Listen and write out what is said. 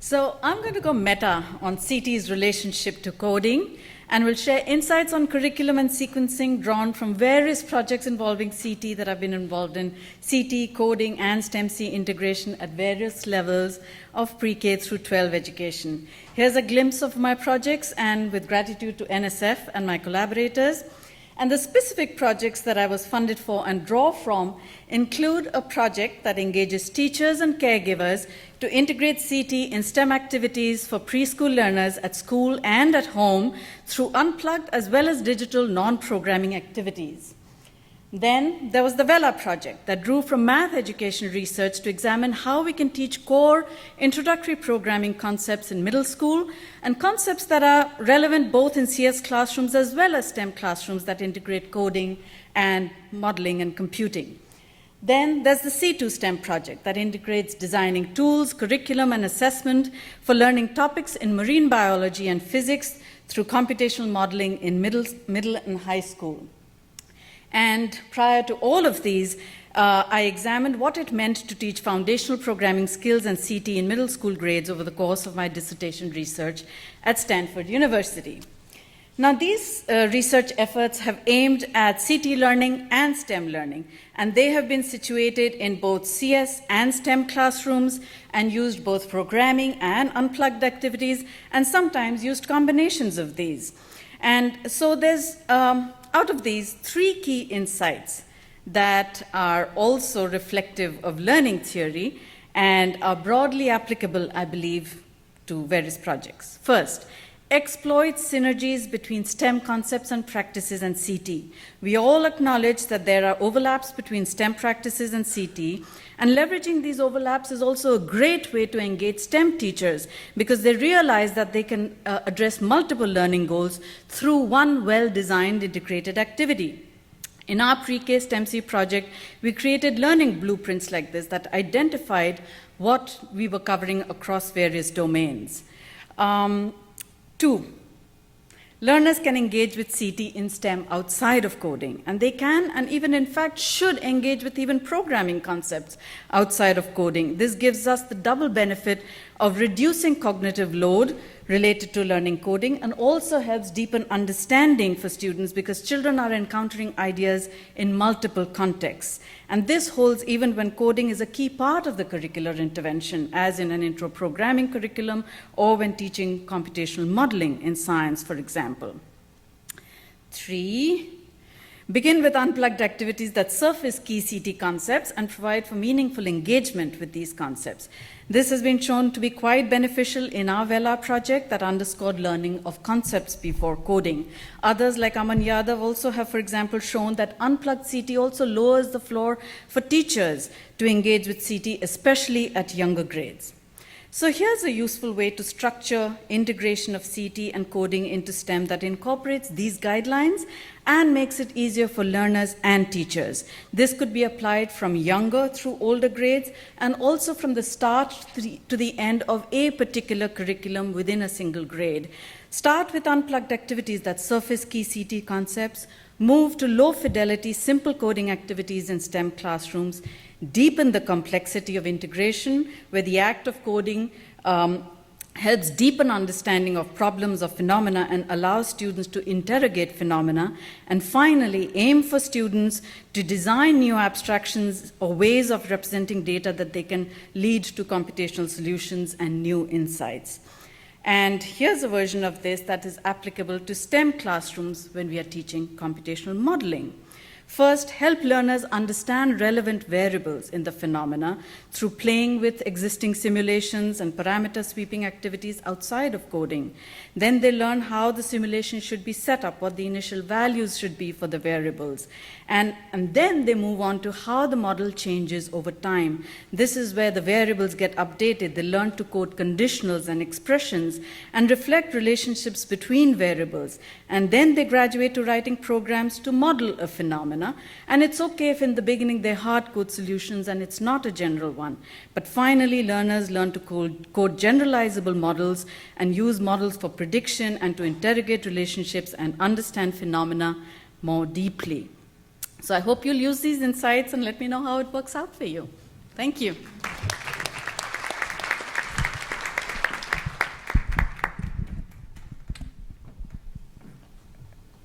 So I'm going to go meta on CT's relationship to coding, and will share insights on curriculum and sequencing drawn from various projects involving CT that I've been involved in, CT, coding, and STEM-C integration at various levels of pre-K through 12 education. Here's a glimpse of my projects, and with gratitude to NSF and my collaborators. And the specific projects that I was funded for and draw from include a project that engages teachers and caregivers to integrate CT in STEM activities for preschool learners at school and at home through unplugged as well as digital non-programming activities. Then there was the VELA project that drew from math education research to examine how we can teach core introductory programming concepts in middle school and concepts that are relevant both in CS classrooms as well as STEM classrooms that integrate coding and modeling and computing. Then there's the C2 STEM project that integrates designing tools, curriculum, and assessment for learning topics in marine biology and physics through computational modeling in middle and high school. And prior to all of these, I examined what it meant to teach foundational programming skills and CT in middle school grades over the course of my dissertation research at Stanford University. Now, these research efforts have aimed at CT learning and STEM learning, and they have been situated in both CS and STEM classrooms and used both programming and unplugged activities, and sometimes used combinations of these. And so there's out of these, 3 key insights that are also reflective of learning theory and are broadly applicable, I believe, to various projects. First, exploit synergies between STEM concepts and practices and CT. We all acknowledge that there are overlaps between STEM practices and CT, and leveraging these overlaps is also a great way to engage STEM teachers because they realize that they can address multiple learning goals through one well-designed integrated activity. In our pre-K STEM-C project, we created learning blueprints like this that identified what we were covering across various domains. 2, learners can engage with CT in STEM outside of coding, and they can and even in fact should engage with even programming concepts outside of coding. This gives us the double benefit of reducing cognitive load related to learning coding and also helps deepen understanding for students because children are encountering ideas in multiple contexts. And this holds even when coding is a key part of the curricular intervention, as in an intro programming curriculum or when teaching computational modeling in science, for example. 3, begin with unplugged activities that surface key CT concepts and provide for meaningful engagement with these concepts. This has been shown to be quite beneficial in our VELA project that underscored learning of concepts before coding. Others like Aman Yadav also have, for example, shown that unplugged CT also lowers the floor for teachers to engage with CT, especially at younger grades. So here's a useful way to structure integration of CT and coding into STEM that incorporates these guidelines and makes it easier for learners and teachers. This could be applied from younger through older grades and also from the start to the end of a particular curriculum within a single grade. Start with unplugged activities that surface key CT concepts, move to low-fidelity, simple coding activities in STEM classrooms, deepen the complexity of integration, where the act of coding helps deepen understanding of problems or phenomena and allows students to interrogate phenomena, and finally, aim for students to design new abstractions or ways of representing data that they can lead to computational solutions and new insights. And here's a version of this that is applicable to STEM classrooms when we are teaching computational modeling. First, help learners understand relevant variables in the phenomena through playing with existing simulations and parameter sweeping activities outside of coding. Then they learn how the simulation should be set up, what the initial values should be for the variables. And then they move on to how the model changes over time. This is where the variables get updated. They learn to code conditionals and expressions and reflect relationships between variables. And then they graduate to writing programs to model a phenomena. And it's okay if in the beginning they hard code solutions and it's not a general one. But finally, learners learn to code generalizable models and use models for prediction and to interrogate relationships and understand phenomena more deeply. So I hope you'll use these insights and let me know how it works out for you. Thank you.